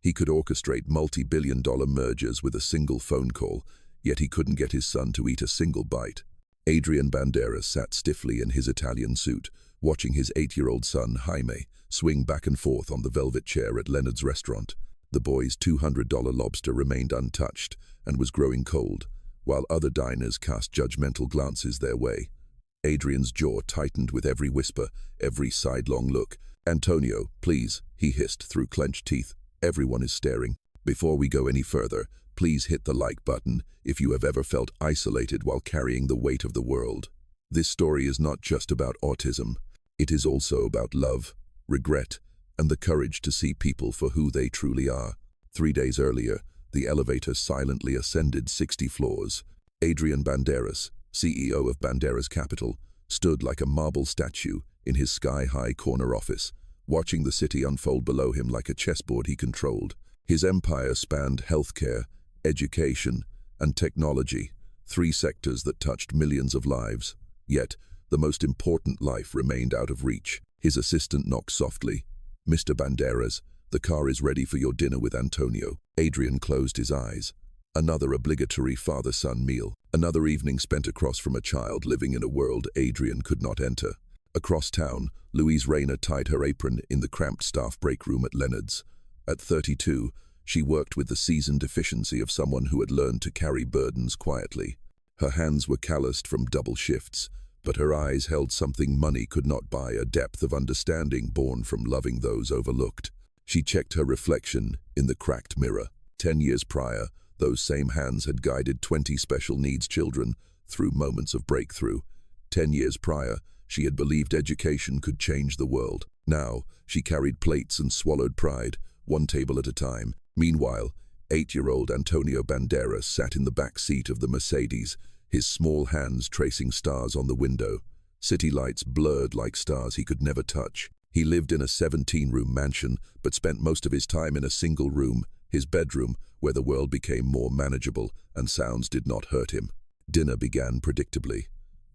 He could orchestrate multi-billion-dollar mergers with a single phone call, yet he couldn't get his son to eat a single bite. Adrian Banderas sat stiffly in his Italian suit, watching his 8-year-old son, Jaime, swing back and forth on the velvet chair at Leonard's restaurant. The boy's $200 lobster remained untouched and was growing cold, while other diners cast judgmental glances their way. Adrian's jaw tightened with every whisper, every sidelong look. "Antonio, please," he hissed through clenched teeth. "Everyone is staring. Before we go any further, please hit the like button if you have ever felt isolated while carrying the weight of the world." This story is not just about autism. It is also about love, regret, and the courage to see people for who they truly are. 3 days earlier, the elevator silently ascended 60 floors. Adrian Banderas, CEO of Banderas Capital, stood like a marble statue in his sky-high corner office, watching the city unfold below him like a chessboard he controlled. His empire spanned healthcare, education, and technology, 3 sectors that touched millions of lives. Yet, the most important life remained out of reach. His assistant knocked softly. "Mr. Banderas, the car is ready for your dinner with Antonio." Adrian closed his eyes. Another obligatory father-son meal. Another evening spent across from a child living in a world Adrian could not enter. Across town, Louise Rayner tied her apron in the cramped staff break room at Leonard's. At 32, she worked with the seasoned efficiency of someone who had learned to carry burdens quietly. Her hands were calloused from double shifts, but her eyes held something money could not buy, a depth of understanding born from loving those overlooked. She checked her reflection in the cracked mirror. 10 years prior, those same hands had guided 20 special needs children through moments of breakthrough. 10 years prior, she had believed education could change the world. Now, she carried plates and swallowed pride, one table at a time. Meanwhile, 8-year-old Antonio Banderas sat in the back seat of the Mercedes, his small hands tracing stars on the window. City lights blurred like stars he could never touch. He lived in a 17-room mansion, but spent most of his time in a single room, his bedroom, where the world became more manageable and sounds did not hurt him. Dinner began predictably.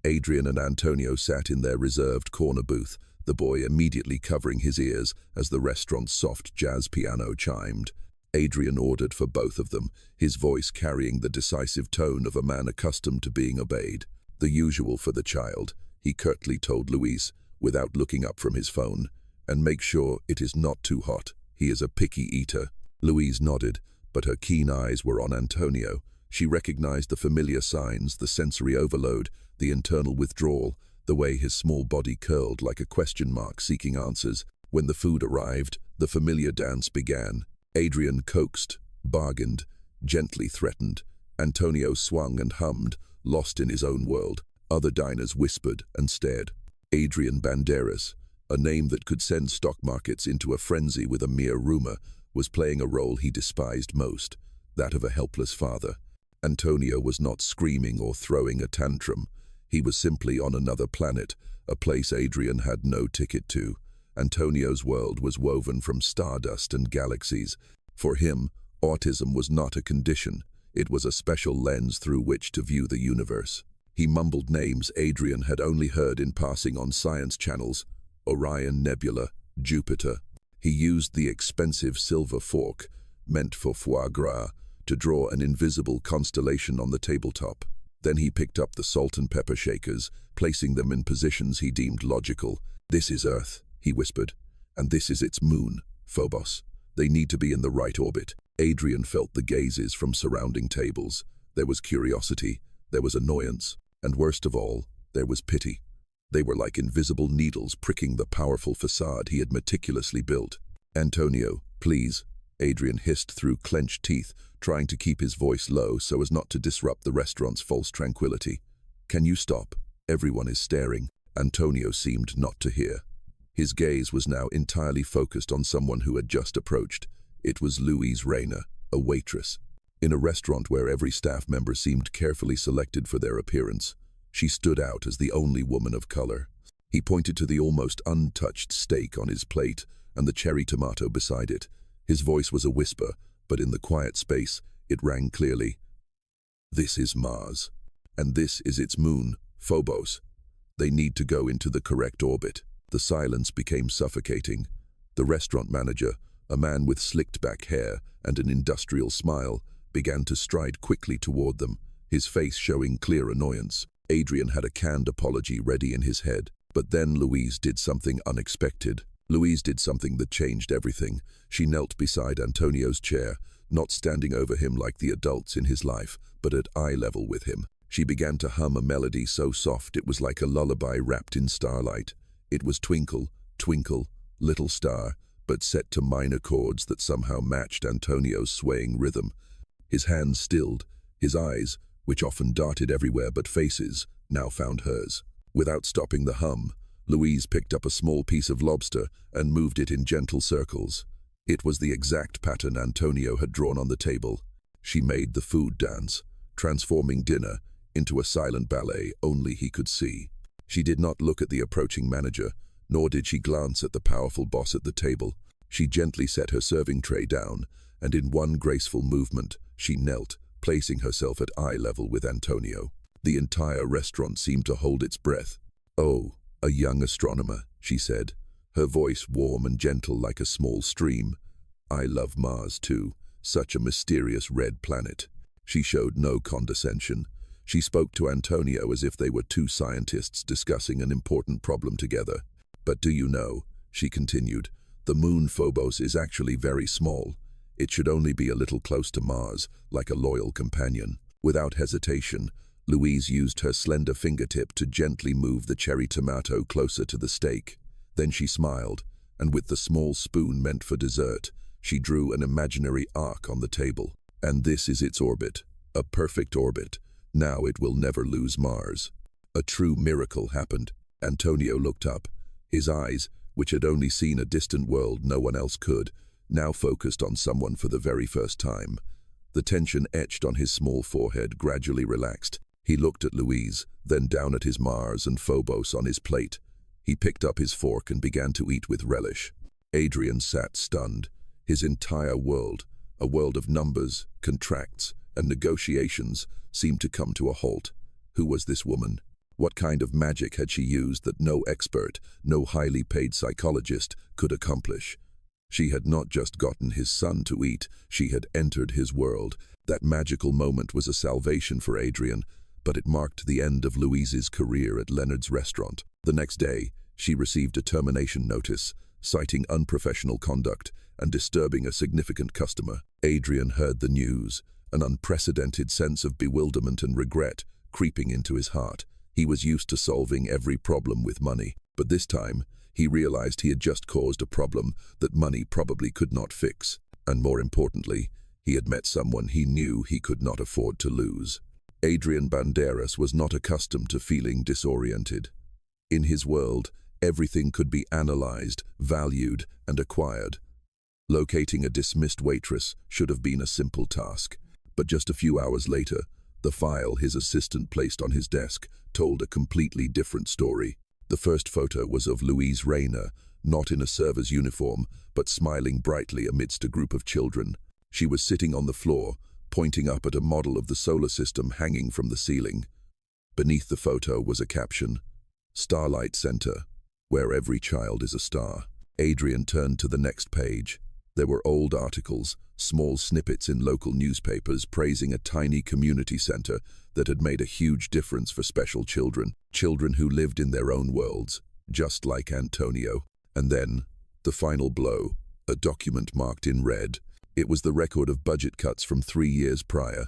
Adrian and Antonio sat in their reserved corner booth, the boy immediately covering his ears as the restaurant's soft jazz piano chimed. Adrian ordered for both of them, his voice carrying the decisive tone of a man accustomed to being obeyed. "The usual for the child," he curtly told Louise, without looking up from his phone. "And make sure it is not too hot. He is a picky eater." Louise nodded, but her keen eyes were on Antonio. She recognized the familiar signs, the sensory overload, the internal withdrawal, the way his small body curled like a question mark seeking answers. When the food arrived, the familiar dance began. Adrian coaxed, bargained, gently threatened. Antonio swung and hummed, lost in his own world. Other diners whispered and stared. Adrian Banderas, a name that could send stock markets into a frenzy with a mere rumor, was playing a role he despised most, that of a helpless father. Antonio was not screaming or throwing a tantrum. He was simply on another planet, a place Adrian had no ticket to. Antonio's world was woven from stardust and galaxies. For him, autism was not a condition. It was a special lens through which to view the universe. He mumbled names Adrian had only heard in passing on science channels: Orion Nebula, Jupiter. He used the expensive silver fork, meant for foie gras, to draw an invisible constellation on the tabletop. Then he picked up the salt and pepper shakers, placing them in positions he deemed logical. "This is Earth," he whispered, "and this is its moon, Phobos. They need to be in the right orbit." Adrian felt the gazes from surrounding tables. There was curiosity, there was annoyance, and worst of all, there was pity. They were like invisible needles pricking the powerful facade he had meticulously built. "Antonio, please," Adrian hissed through clenched teeth, trying to keep his voice low so as not to disrupt the restaurant's false tranquility. "Can you stop? Everyone is staring." Antonio seemed not to hear. His gaze was now entirely focused on someone who had just approached. It was Louise Rayner, a waitress. In a restaurant where every staff member seemed carefully selected for their appearance, she stood out as the only woman of color. He pointed to the almost untouched steak on his plate and the cherry tomato beside it. His voice was a whisper, but in the quiet space, it rang clearly. "This is Mars, and this is its moon, Phobos. They need to go into the correct orbit." The silence became suffocating. The restaurant manager, A man with slicked-back hair and an industrial smile began to stride quickly toward them, his face showing clear annoyance. Adrian had a canned apology ready in his head, but then Louise did something unexpected. Louise did something that changed everything. She knelt beside Antonio's chair, not standing over him like the adults in his life, but at eye level with him. She began to hum a melody so soft it was like a lullaby wrapped in starlight. It was Twinkle, Twinkle, Little Star, but set to minor chords that somehow matched Antonio's swaying rhythm. His hands stilled, his eyes, which often darted everywhere but faces, now found hers. Without stopping the hum, Louise picked up a small piece of lobster and moved it in gentle circles. It was the exact pattern Antonio had drawn on the table. She made the food dance, transforming dinner into a silent ballet only he could see. She did not look at the approaching manager, nor did she glance at the powerful boss at the table. She gently set her serving tray down, and in one graceful movement, she knelt, placing herself at eye level with Antonio. The entire restaurant seemed to hold its breath. "Oh, a young astronomer," she said, her voice warm and gentle like a small stream. "I love Mars too, such a mysterious red planet." She showed no condescension. She spoke to Antonio as if they were two scientists discussing an important problem together. "But do you know," she continued, "the moon Phobos is actually very small. It should only be a little close to Mars, like a loyal companion." Without hesitation, Louise used her slender fingertip to gently move the cherry tomato closer to the steak. Then she smiled, and with the small spoon meant for dessert, she drew an imaginary arc on the table. "And this is its orbit, a perfect orbit. Now it will never lose Mars." A true miracle happened. Antonio looked up. His eyes, which had only seen a distant world no one else could, now focused on someone for the very first time. The tension etched on his small forehead gradually relaxed. He looked at Louise, then down at his Mars and Phobos on his plate. He picked up his fork and began to eat with relish. Adrian sat stunned. His entire world, a world of numbers, contracts, and negotiations, seemed to come to a halt. Who was this woman? What kind of magic had she used that no expert, no highly paid psychologist could accomplish? She had not just gotten his son to eat, she had entered his world. That magical moment was a salvation for Adrian, but it marked the end of Louise's career at Leonard's restaurant. The next day, she received a termination notice, citing unprofessional conduct and disturbing a significant customer. Adrian heard the news, an unprecedented sense of bewilderment and regret creeping into his heart. He was used to solving every problem with money, but this time, he realized he had just caused a problem that money probably could not fix. And more importantly, he had met someone he knew he could not afford to lose. Adrian Banderas was not accustomed to feeling disoriented. In his world, everything could be analyzed, valued, and acquired. Locating a dismissed waitress should have been a simple task, but just a few hours later, the file his assistant placed on his desk told a completely different story. The first photo was of Louise Rayner, not in a server's uniform, but smiling brightly amidst a group of children. She was sitting on the floor, pointing up at a model of the solar system hanging from the ceiling. Beneath the photo was a caption, "Starlight Center, where every child is a star." Adrian turned to the next page. There were old articles, small snippets in local newspapers praising a tiny community center that had made a huge difference for special children, children who lived in their own worlds, just like Antonio. And then, the final blow, a document marked in red. It was the record of budget cuts from 3 years prior.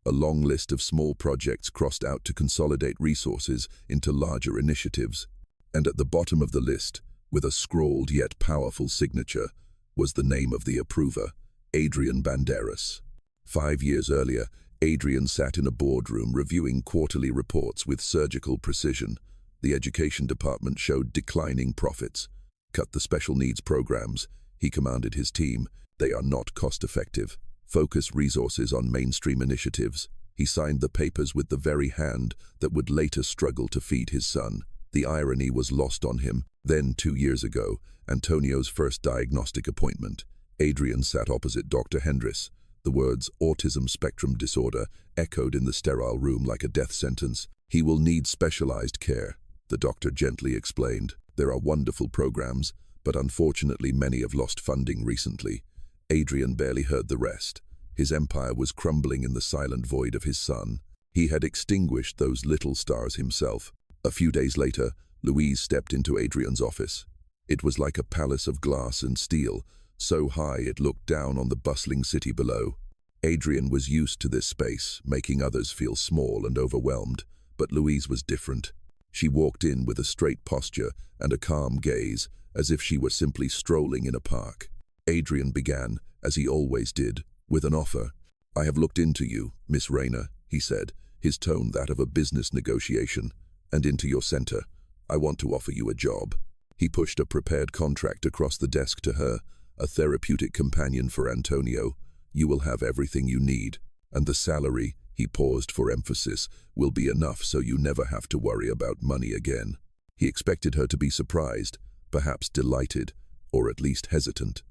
A long list of small projects crossed out to consolidate resources into larger initiatives. And at the bottom of the list, with a scrawled yet powerful signature, was the name of the approver, Adrian Banderas. 5 years earlier, Adrian sat in a boardroom reviewing quarterly reports with surgical precision. The education department showed declining profits. "Cut the special needs programs," he commanded his team. "They are not cost-effective. Focus resources on mainstream initiatives." He signed the papers with the very hand that would later struggle to feed his son. The irony was lost on him. Then, 2 years ago, Antonio's first diagnostic appointment, Adrian sat opposite Dr. Hendris. The words autism spectrum disorder echoed in the sterile room like a death sentence. "He will need specialized care," the doctor gently explained. "There are wonderful programs, but unfortunately many have lost funding recently. Adrian barely heard the rest. His empire was crumbling in the silent void of his son. He had extinguished those little stars himself. A few days later, Louise stepped into Adrian's office. It was like a palace of glass and steel, so high it looked down on the bustling city below. Adrian was used to this space, making others feel small and overwhelmed, but Louise was different. She walked in with a straight posture and a calm gaze, as if she were simply strolling in a park. Adrian began, as he always did, with an offer. "I have looked into you, Miss Rayner," he said, his tone that of a business negotiation, "and into your center. I want to offer you a job." He pushed a prepared contract across the desk to her, a therapeutic companion for Antonio. "You will have everything you need, and the salary," he paused for emphasis, "will be enough so you never have to worry about money again." He expected her to be surprised, perhaps delighted, or at least hesitant.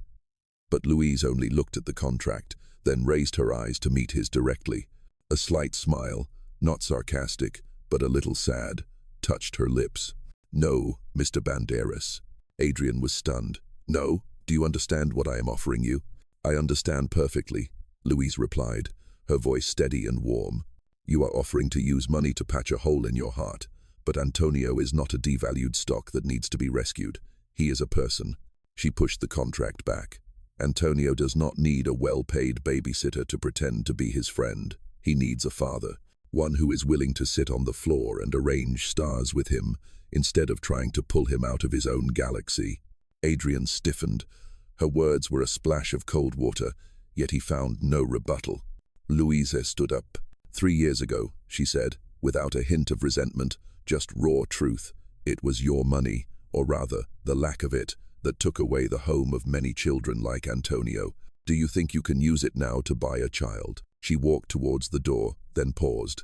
But Louise only looked at the contract, then raised her eyes to meet his directly. A slight smile, not sarcastic, but a little sad, touched her lips. "No, Mr. Banderas." Adrian was stunned. "No? Do you understand what I am offering you?" "I understand perfectly," Louise replied, her voice steady and warm. "You are offering to use money to patch a hole in your heart, but Antonio is not a devalued stock that needs to be rescued. He is a person." She pushed the contract back. "Antonio does not need a well-paid babysitter to pretend to be his friend. He needs a father, one who is willing to sit on the floor and arrange stars with him, instead of trying to pull him out of his own galaxy." Adrian stiffened. Her words were a splash of cold water, yet he found no rebuttal. Louise stood up. "3 years ago," she said, without a hint of resentment, just raw truth. "It was your money, or rather, the lack of it, that took away the home of many children like Antonio. Do you think you can use it now to buy a child?" She walked towards the door, then paused.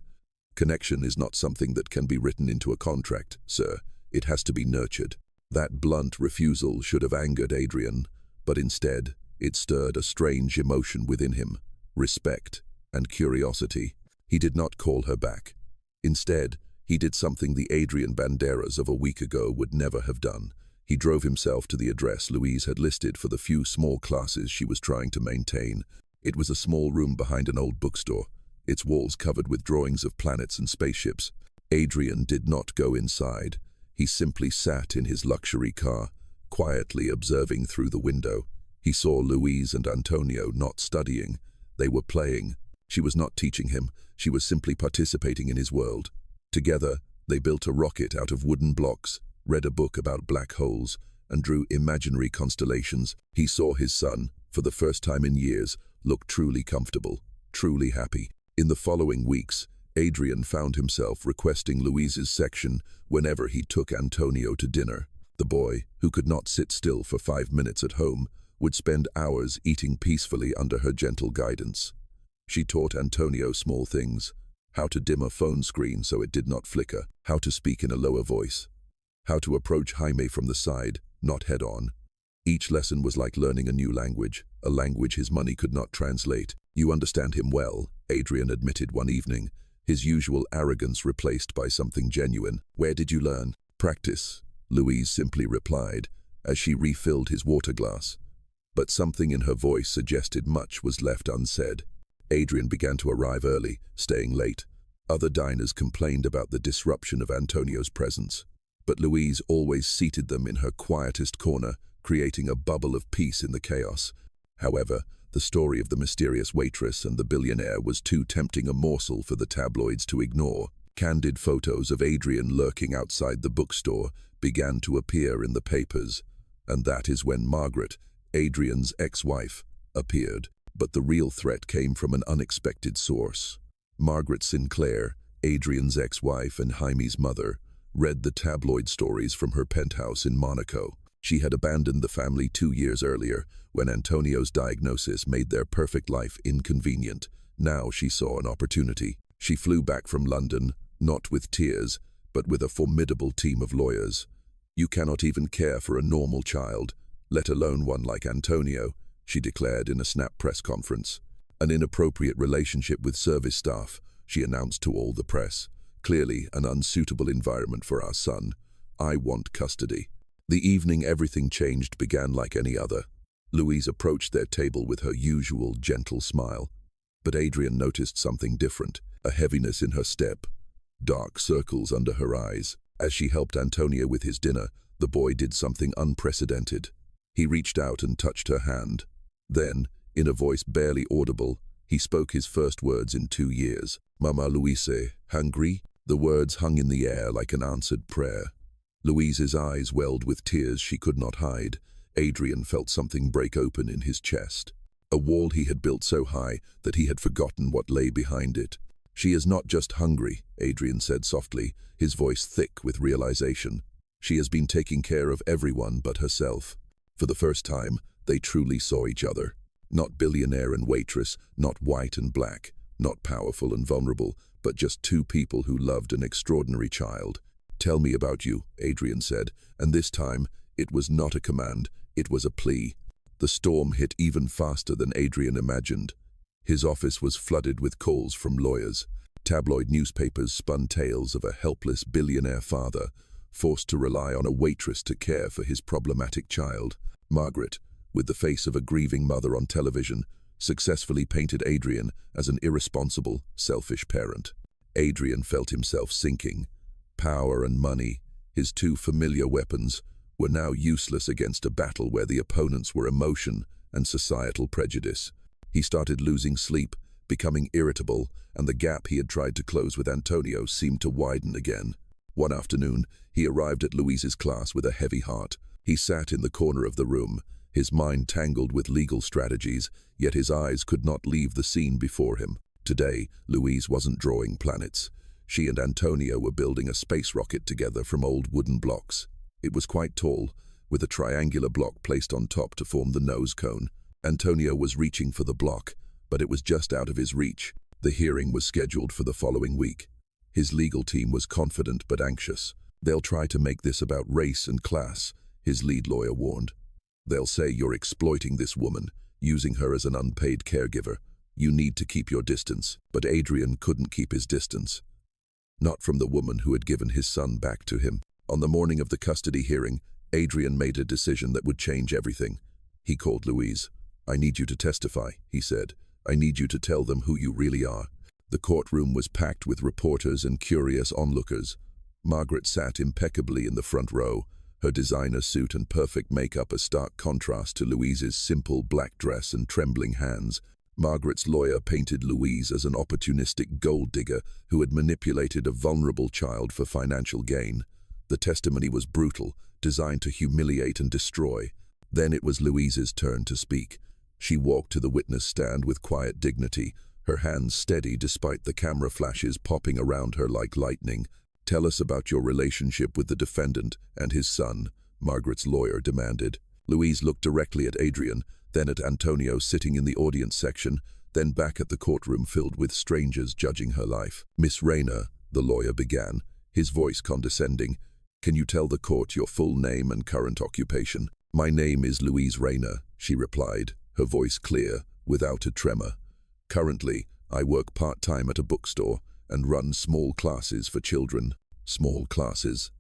"Connection is not something that can be written into a contract, sir. It has to be nurtured." That blunt refusal should have angered Adrian, but instead, it stirred a strange emotion within him, respect and curiosity. He did not call her back. Instead, he did something the Adrian Banderas of a week ago would never have done. He drove himself to the address Louise had listed for the few small classes she was trying to maintain. It was a small room behind an old bookstore, its walls covered with drawings of planets and spaceships. Adrian did not go inside. He simply sat in his luxury car, quietly observing through the window. He saw Louise and Antonio not studying. They were playing. She was not teaching him. She was simply participating in his world. Together, they built a rocket out of wooden blocks, read a book about black holes, and drew imaginary constellations. He saw his son, for the first time in years, look truly comfortable, truly happy. In the following weeks, Adrian found himself requesting Louise's section whenever he took Antonio to dinner. The boy, who could not sit still for 5 minutes at home, would spend hours eating peacefully under her gentle guidance. She taught Antonio small things: how to dim a phone screen so it did not flicker, how to speak in a lower voice, how to approach Jaime from the side, not head-on. Each lesson was like learning a new language, a language his money could not translate. "You understand him well," Adrian admitted one evening, his usual arrogance replaced by something genuine. "Where did you learn?" "Practice," Louise simply replied, as she refilled his water glass. But something in her voice suggested much was left unsaid. Adrian began to arrive early, staying late. Other diners complained about the disruption of Antonio's presence, but Louise always seated them in her quietest corner, creating a bubble of peace in the chaos. However, the story of the mysterious waitress and the billionaire was too tempting a morsel for the tabloids to ignore. Candid photos of Adrian lurking outside the bookstore began to appear in the papers, and that is when Margaret, Adrian's ex-wife, appeared. But the real threat came from an unexpected source. Margaret Sinclair, Adrian's ex-wife and Jaime's mother, read the tabloid stories from her penthouse in Monaco. She had abandoned the family 2 years earlier, when Antonio's diagnosis made their perfect life inconvenient. Now she saw an opportunity. She flew back from London, not with tears, but with a formidable team of lawyers. "You cannot even care for a normal child, let alone one like Antonio," she declared in a snap press conference. "An inappropriate relationship with service staff," she announced to all the press. "Clearly an unsuitable environment for our son. I want custody." The evening everything changed began like any other. Louise approached their table with her usual gentle smile. But Adrian noticed something different, a heaviness in her step, dark circles under her eyes. As she helped Antonio with his dinner, the boy did something unprecedented. He reached out and touched her hand. Then, in a voice barely audible, he spoke his first words in 2 years. "Mama Louise, hungry?" The words hung in the air like an answered prayer. Louise's eyes welled with tears she could not hide. Adrian felt something break open in his chest. A wall he had built so high that he had forgotten what lay behind it. "She is not just hungry," Adrian said softly, his voice thick with realization. "She has been taking care of everyone but herself." For the first time, they truly saw each other. Not billionaire and waitress, not white and black, not powerful and vulnerable, but just two people who loved an extraordinary child. "Tell me about you," Adrian said, and this time, it was not a command, it was a plea. The storm hit even faster than Adrian imagined. His office was flooded with calls from lawyers. Tabloid newspapers spun tales of a helpless billionaire father, forced to rely on a waitress to care for his problematic child. Margaret, with the face of a grieving mother on television, successfully painted Adrian as an irresponsible, selfish parent. Adrian felt himself sinking. Power and money, his two familiar weapons, were now useless against a battle where the opponents were emotion and societal prejudice. He started losing sleep, becoming irritable, and the gap he had tried to close with Antonio seemed to widen again. One afternoon, he arrived at Louise's class with a heavy heart. He sat in the corner of the room, his mind tangled with legal strategies, yet his eyes could not leave the scene before him. Today, Louise wasn't drawing planets. She and Antonio were building a space rocket together from old wooden blocks. It was quite tall, with a triangular block placed on top to form the nose cone. Antonio was reaching for the block, but it was just out of his reach. The hearing was scheduled for the following week. His legal team was confident but anxious. "They'll try to make this about race and class," his lead lawyer warned. "They'll say you're exploiting this woman, using her as an unpaid caregiver. You need to keep your distance." But Adrian couldn't keep his distance. Not from the woman who had given his son back to him. On the morning of the custody hearing, Adrian made a decision that would change everything. He called Louise. "I need you to testify," he said. "I need you to tell them who you really are." The courtroom was packed with reporters and curious onlookers. Margaret sat impeccably in the front row, her designer suit and perfect makeup a stark contrast to Louise's simple black dress and trembling hands. Margaret's lawyer painted Louise as an opportunistic gold digger who had manipulated a vulnerable child for financial gain. The testimony was brutal, designed to humiliate and destroy. Then it was Louise's turn to speak. She walked to the witness stand with quiet dignity, her hands steady despite the camera flashes popping around her like lightning. "Tell us about your relationship with the defendant and his son," Margaret's lawyer demanded. Louise looked directly at Adrian, then at Antonio sitting in the audience section, then back at the courtroom filled with strangers judging her life. "Miss Rayner," the lawyer began, his voice condescending, "can you tell the court your full name and current occupation?" "My name is Louise Rayner," she replied, her voice clear, without a tremor. "Currently, I work part-time at a bookstore and run small classes for children." "Small classes?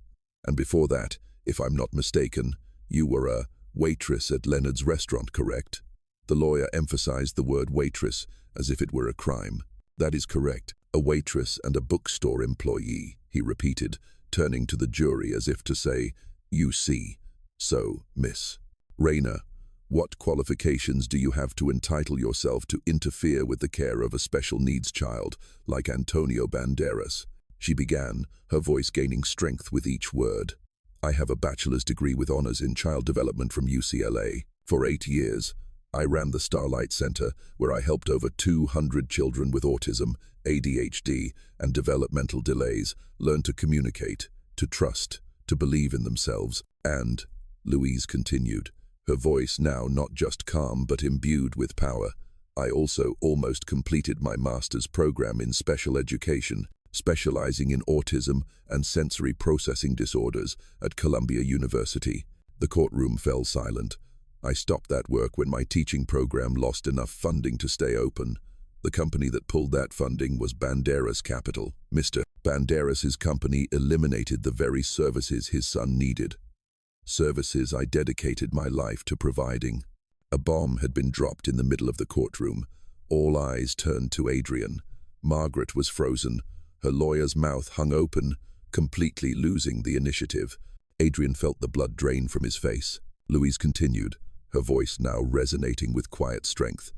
And before that, if I'm not mistaken, you were a waitress at Leonard's restaurant, correct?" The lawyer emphasized the word waitress as if it were a crime. "That is correct. A waitress and a bookstore employee," he repeated, turning to the jury as if to say, "You see. So, Miss Rayner, what qualifications do you have to entitle yourself to interfere with the care of a special needs child like Antonio Banderas?" She began, her voice gaining strength with each word. "I have a bachelor's degree with honors in child development from UCLA. For 8 years, I ran the Starlight Center, where I helped over 200 children with autism, ADHD, and developmental delays learn to communicate, to trust, to believe in themselves, and," Louise continued, her voice now not just calm but imbued with power, "I also almost completed my master's program in special education, specializing in autism and sensory processing disorders at Columbia University." The courtroom fell silent. "I stopped that work when my teaching program lost enough funding to stay open. The company that pulled that funding was Banderas Capital. Mr. Banderas' company eliminated the very services his son needed. Services I dedicated my life to providing." A bomb had been dropped in the middle of the courtroom. All eyes turned to Adrian. Margaret was frozen, her lawyer's mouth hung open, completely losing the initiative. Adrian felt the blood drain from his face. Louise continued, her voice now resonating with quiet strength.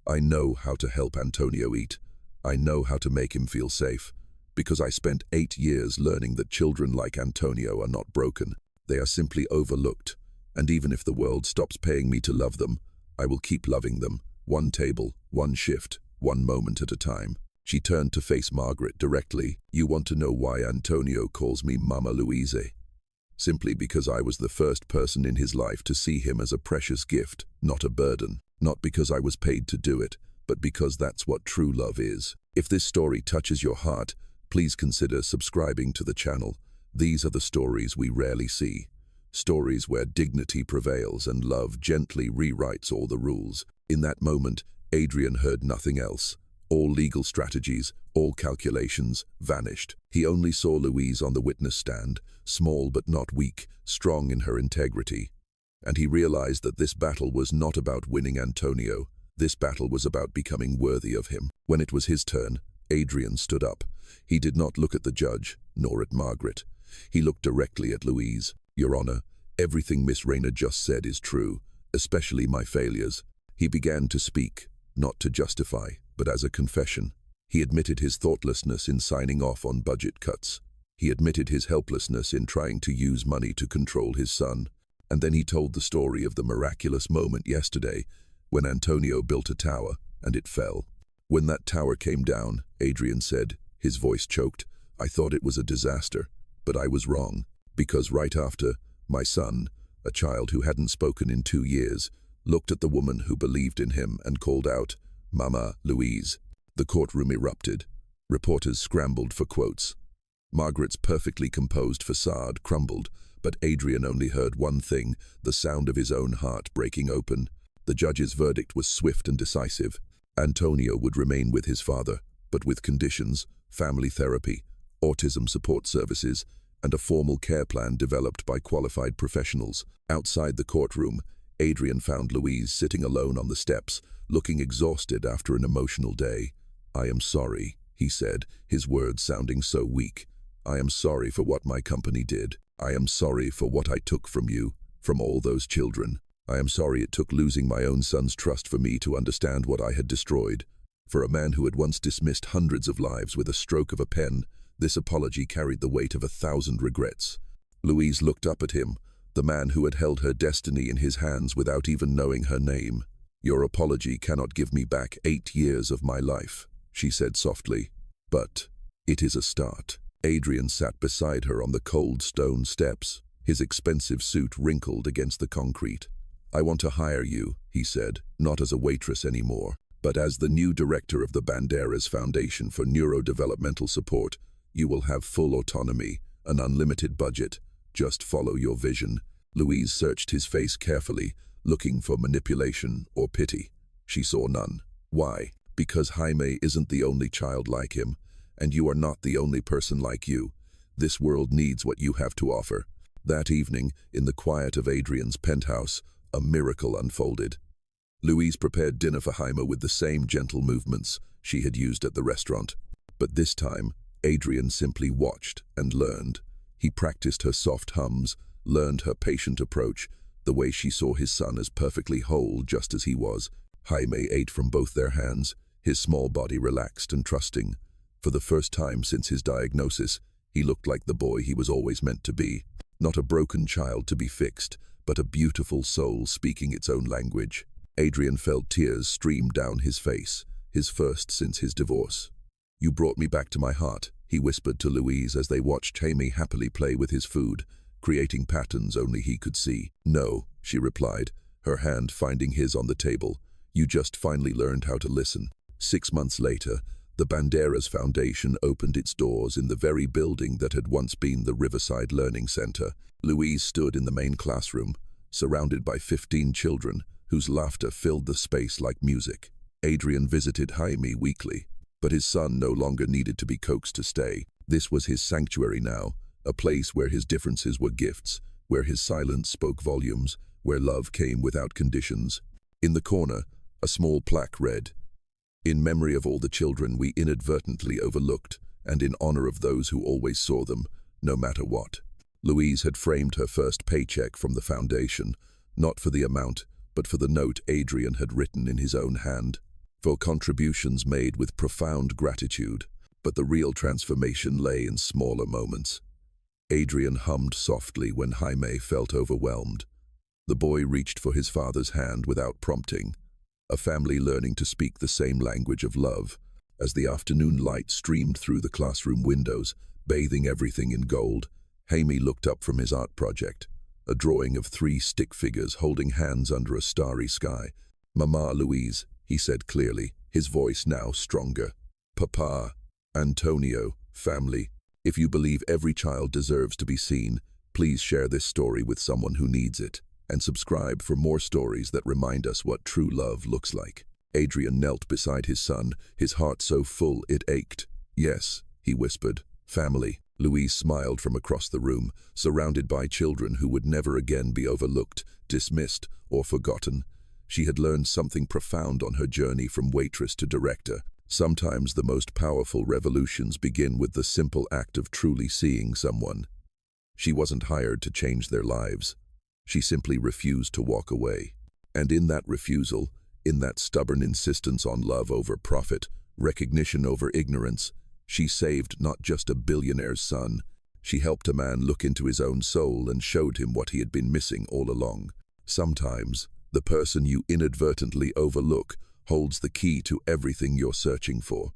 I know how to help Antonio eat. I know how to make him feel safe. Because I spent 8 years learning that children like Antonio are not broken. They are simply overlooked. And even if the world stops paying me to love them, I will keep loving them. One table, one shift, one moment at a time. She turned to face Margaret directly. You want to know why Antonio calls me Mama Louise? Simply because I was the first person in his life to see him as a precious gift, not a burden. Not because I was paid to do it, but because that's what true love is. If this story touches your heart, please consider subscribing to the channel. These are the stories we rarely see. Stories where dignity prevails and love gently rewrites all the rules. In that moment, Adrian heard nothing else. All legal strategies, all calculations, vanished. He only saw Louise on the witness stand, small but not weak, strong in her integrity. And he realized that this battle was not about winning Antonio. This battle was about becoming worthy of him. When it was his turn, Adrian stood up. He did not look at the judge, nor at Margaret. He looked directly at Louise. Your Honor, everything Miss Rayner just said is true, especially my failures. He began to speak, not to justify, but as a confession. He admitted his thoughtlessness in signing off on budget cuts. He admitted his helplessness in trying to use money to control his son. And then he told the story of the miraculous moment yesterday when Antonio built a tower and it fell. When that tower came down, Adrian said, his voice choked, I thought it was a disaster, but I was wrong. Because right after, my son, a child who hadn't spoken in 2 years, looked at the woman who believed in him and called out, Mama Louise. The courtroom erupted. Reporters scrambled for quotes. Margaret's perfectly composed facade crumbled, but Adrian only heard one thing, the sound of his own heart breaking open. The judge's verdict was swift and decisive. Antonio would remain with his father, but with conditions, family therapy, autism support services, and a formal care plan developed by qualified professionals. Outside the courtroom, Adrian found Louise sitting alone on the steps, looking exhausted after an emotional day. I am sorry, he said, his words sounding so weak. I am sorry for what my company did. I am sorry for what I took from you, from all those children. I am sorry it took losing my own son's trust for me to understand what I had destroyed. For a man who had once dismissed hundreds of lives with a stroke of a pen, this apology carried the weight of 1,000 regrets. Louise looked up at him, the man who had held her destiny in his hands without even knowing her name. Your apology cannot give me back 8 years of my life, she said softly. But it is a start. Adrian sat beside her on the cold stone steps, his expensive suit wrinkled against the concrete. I want to hire you, he said, not as a waitress anymore, but as the new director of the Banderas Foundation for Neurodevelopmental Support. You will have full autonomy, an unlimited budget. Just follow your vision. Louise searched his face carefully, looking for manipulation or pity. She saw none. Why? Because Jaime isn't the only child like him, and you are not the only person like you. This world needs what you have to offer. That evening, in the quiet of Adrian's penthouse, a miracle unfolded. Louise prepared dinner for Jaime with the same gentle movements she had used at the restaurant. But this time, Adrian simply watched and learned. He practiced her soft hums, learned her patient approach, the way she saw his son as perfectly whole just as he was. Jaime ate from both their hands, his small body relaxed and trusting. For the first time since his diagnosis, he looked like the boy he was always meant to be. Not a broken child to be fixed, but a beautiful soul speaking its own language. Adrian felt tears stream down his face, his first since his divorce. You brought me back to my heart, he whispered to Louise as they watched Jaime happily play with his food, creating patterns only he could see. No, she replied, her hand finding his on the table. You just finally learned how to listen. 6 months later, the Banderas Foundation opened its doors in the very building that had once been the Riverside Learning Center. Louise stood in the main classroom, surrounded by 15 children, whose laughter filled the space like music. Adrian visited Jaime weekly, but his son no longer needed to be coaxed to stay. This was his sanctuary now, a place where his differences were gifts, where his silence spoke volumes, where love came without conditions. In the corner, a small plaque read, "In memory of all the children we inadvertently overlooked, and in honor of those who always saw them, no matter what." Louise had framed her first paycheck from the foundation, not for the amount, but for the note Adrian had written in his own hand, for contributions made with profound gratitude. But the real transformation lay in smaller moments. Adrian hummed softly when Jaime felt overwhelmed. The boy reached for his father's hand without prompting, a family learning to speak the same language of love. As the afternoon light streamed through the classroom windows, bathing everything in gold, Jaime looked up from his art project, a drawing of 3 stick figures holding hands under a starry sky. "Mama Louise," he said clearly, his voice now stronger. "Papa, Antonio, family, if you believe every child deserves to be seen, please share this story with someone who needs it, and subscribe for more stories that remind us what true love looks like." Adrian knelt beside his son, his heart so full it ached. "Yes," he whispered, "family." Louise smiled from across the room, surrounded by children who would never again be overlooked, dismissed, or forgotten. She had learned something profound on her journey from waitress to director. Sometimes the most powerful revolutions begin with the simple act of truly seeing someone. She wasn't hired to change their lives. She simply refused to walk away. And in that refusal, in that stubborn insistence on love over profit, recognition over ignorance, she saved not just a billionaire's son. She helped a man look into his own soul and showed him what he had been missing all along. Sometimes, the person you inadvertently overlook holds the key to everything you're searching for.